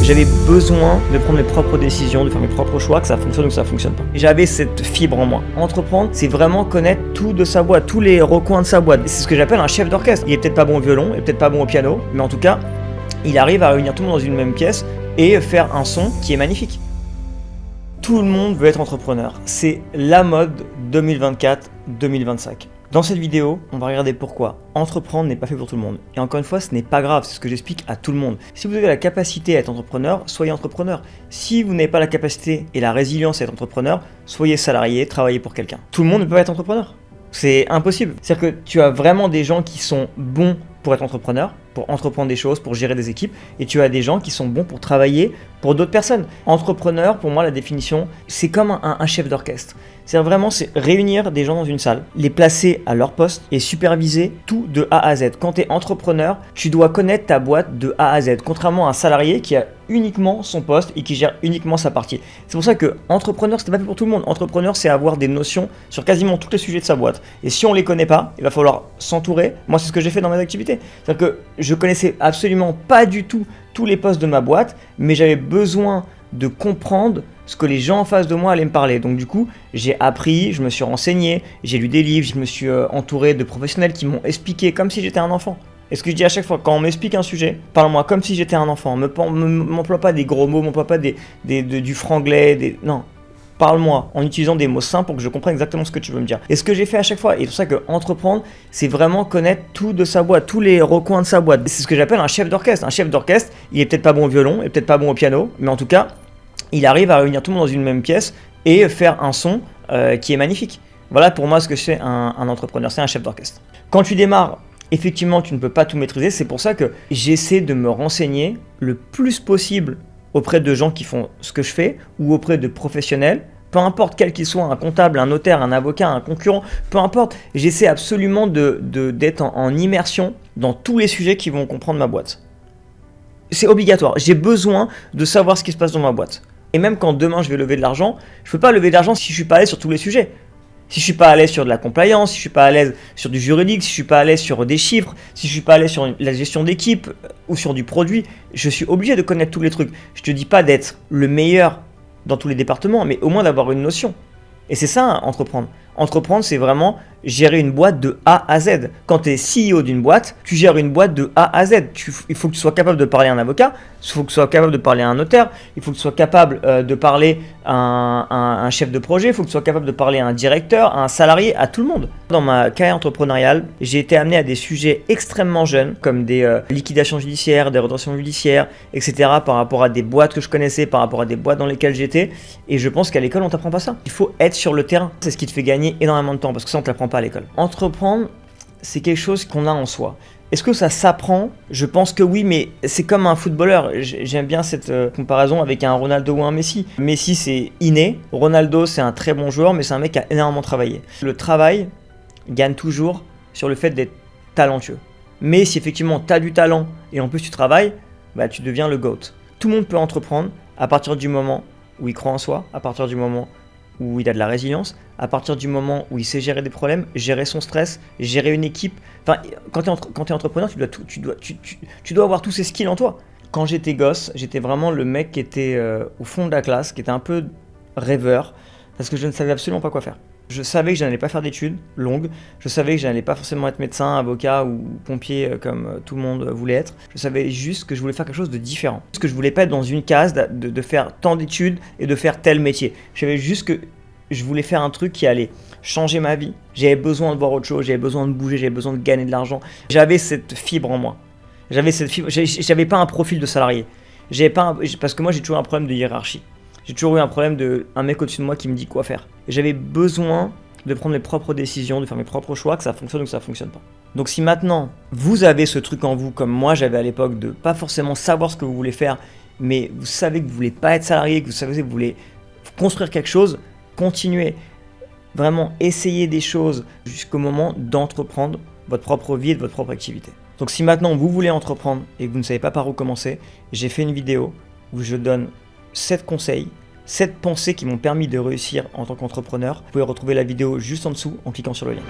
J'avais besoin de prendre mes propres décisions, de faire mes propres choix, que ça fonctionne ou que ça fonctionne pas. Et j'avais cette fibre en moi. Entreprendre, c'est vraiment connaître tout de sa boîte, tous les recoins de sa boîte. C'est ce que j'appelle un chef d'orchestre. Il est peut-être pas bon au violon, il est peut-être pas bon au piano, mais en tout cas, il arrive à réunir tout le monde dans une même pièce et faire un son qui est magnifique. Tout le monde veut être entrepreneur. C'est la mode 2024-2025. Dans cette vidéo, on va regarder pourquoi entreprendre n'est pas fait pour tout le monde. Et encore une fois, ce n'est pas grave, c'est ce que j'explique à tout le monde. Si vous avez la capacité à être entrepreneur, soyez entrepreneur. Si vous n'avez pas la capacité et la résilience à être entrepreneur, soyez salarié, travaillez pour quelqu'un. Tout le monde ne peut pas être entrepreneur. C'est impossible. C'est-à-dire que tu as vraiment des gens qui sont bons pour être entrepreneur, pour entreprendre des choses, pour gérer des équipes, et tu as des gens qui sont bons pour travailler pour d'autres personnes. Entrepreneur, pour moi, la définition, c'est comme un chef d'orchestre. C'est vraiment réunir des gens dans une salle, les placer à leur poste et superviser tout de A à Z. Quand tu es entrepreneur, tu dois connaître ta boîte de A à Z, contrairement à un salarié qui a uniquement son poste et qui gère uniquement sa partie. C'est pour ça que entrepreneur, c'est pas fait pour tout le monde. Entrepreneur, c'est avoir des notions sur quasiment tous les sujets de sa boîte. Et si on les connaît pas, il va falloir s'entourer. Moi, c'est ce que j'ai fait dans mes activités. C'est-à-dire que je connaissais absolument pas du tout tous les postes de ma boîte, mais j'avais besoin de comprendre ce que les gens en face de moi allaient me parler. Donc du coup, j'ai appris, je me suis renseigné, j'ai lu des livres, je me suis entouré de professionnels qui m'ont expliqué comme si j'étais un enfant. Et ce que je dis à chaque fois, quand on m'explique un sujet, parle-moi comme si j'étais un enfant. M'emploie pas des gros mots, m'emploie pas du franglais, non. Parle-moi en utilisant des mots simples pour que je comprenne exactement ce que tu veux me dire. Et ce que j'ai fait à chaque fois, et c'est pour ça que entreprendre, c'est vraiment connaître tout de sa boîte, tous les recoins de sa boîte. C'est ce que j'appelle un chef d'orchestre. Un chef d'orchestre, il est peut-être pas bon au violon, il est peut-être pas bon au piano, mais en tout cas, il arrive à réunir tout le monde dans une même pièce et faire un son qui est magnifique. Voilà pour moi ce que c'est un entrepreneur, c'est un chef d'orchestre. Quand tu démarres, effectivement, tu ne peux pas tout maîtriser. C'est pour ça que j'essaie de me renseigner le plus possible auprès de gens qui font ce que je fais ou auprès de professionnels, peu importe quel qu'ils soient, un comptable, un notaire, un avocat, un concurrent, peu importe, j'essaie absolument d'être en immersion dans tous les sujets qui vont comprendre ma boîte. C'est obligatoire, j'ai besoin de savoir ce qui se passe dans ma boîte. Et même quand demain je vais lever de l'argent, je ne peux pas lever de l'argent si je ne suis pas à l'aise sur tous les sujets. Si je suis pas à l'aise sur de la compliance, si je suis pas à l'aise sur du juridique, si je suis pas à l'aise sur des chiffres, si je suis pas à l'aise sur la gestion d'équipe ou sur du produit, je suis obligé de connaître tous les trucs. Je te dis pas d'être le meilleur dans tous les départements, mais au moins d'avoir une notion. Et c'est ça, hein, entreprendre. Entreprendre, c'est vraiment gérer une boîte de A à Z. Quand tu es CEO d'une boîte, tu gères une boîte de A à Z. Il faut que tu sois capable de parler à un avocat, il faut que tu sois capable de parler à un notaire, il faut que tu sois capable de parler à un chef de projet, il faut que tu sois capable de parler à un directeur, à un salarié, à tout le monde. Dans ma carrière entrepreneuriale, j'ai été amené à des sujets extrêmement jeunes, comme des liquidations judiciaires, des redressements judiciaires, etc. par rapport à des boîtes que je connaissais, par rapport à des boîtes dans lesquelles j'étais. Et je pense qu'à l'école, on t'apprend pas ça. Il faut être sur le terrain. C'est ce qui te fait gagner énormément de temps, parce que ça, on te l'apprend pas à l'école. Entreprendre, c'est quelque chose qu'on a en soi. Est-ce que ça s'apprend? Je pense que oui, mais c'est comme un footballeur. J'aime bien cette comparaison avec un Ronaldo ou un Messi. Messi, c'est inné. Ronaldo, c'est un très bon joueur, mais c'est un mec qui a énormément travaillé. Le travail gagne toujours sur le fait d'être talentueux. Mais si effectivement tu as du talent et en plus tu travailles, bah, tu deviens le GOAT. Tout le monde peut entreprendre à partir du moment où il croit en soi, à partir du moment où il a de la résilience, à partir du moment où il sait gérer des problèmes, gérer son stress, gérer une équipe. Enfin, quand tu es entrepreneur, tu dois avoir tous ces skills en toi. Quand j'étais gosse, j'étais vraiment le mec qui était au fond de la classe, qui était un peu rêveur, parce que je ne savais absolument pas quoi faire. Je savais que je n'allais pas faire d'études longues, je savais que je n'allais pas forcément être médecin, avocat ou pompier comme tout le monde voulait être. Je savais juste que je voulais faire quelque chose de différent. Parce que je voulais pas être dans une case de faire tant d'études et de faire tel métier. Je savais juste que je voulais faire un truc qui allait changer ma vie. J'avais besoin de voir autre chose, j'avais besoin de bouger, j'avais besoin de gagner de l'argent. J'avais cette fibre en moi. J'avais pas un profil de salarié. Parce que moi j'ai toujours un problème de hiérarchie. J'ai toujours eu un problème d'un mec au-dessus de moi qui me dit quoi faire. Et j'avais besoin de prendre mes propres décisions, de faire mes propres choix, que ça fonctionne ou que ça fonctionne pas. Donc si maintenant vous avez ce truc en vous, comme moi j'avais à l'époque, de pas forcément savoir ce que vous voulez faire, mais vous savez que vous voulez pas être salarié, que vous savez que vous voulez construire quelque chose, continuez. Vraiment essayez des choses jusqu'au moment d'entreprendre votre propre vie et de votre propre activité. Donc si maintenant vous voulez entreprendre et que vous ne savez pas par où commencer, j'ai fait une vidéo où je donne 7 conseils, 7 pensées qui m'ont permis de réussir en tant qu'entrepreneur. Vous pouvez retrouver la vidéo juste en dessous en cliquant sur le lien.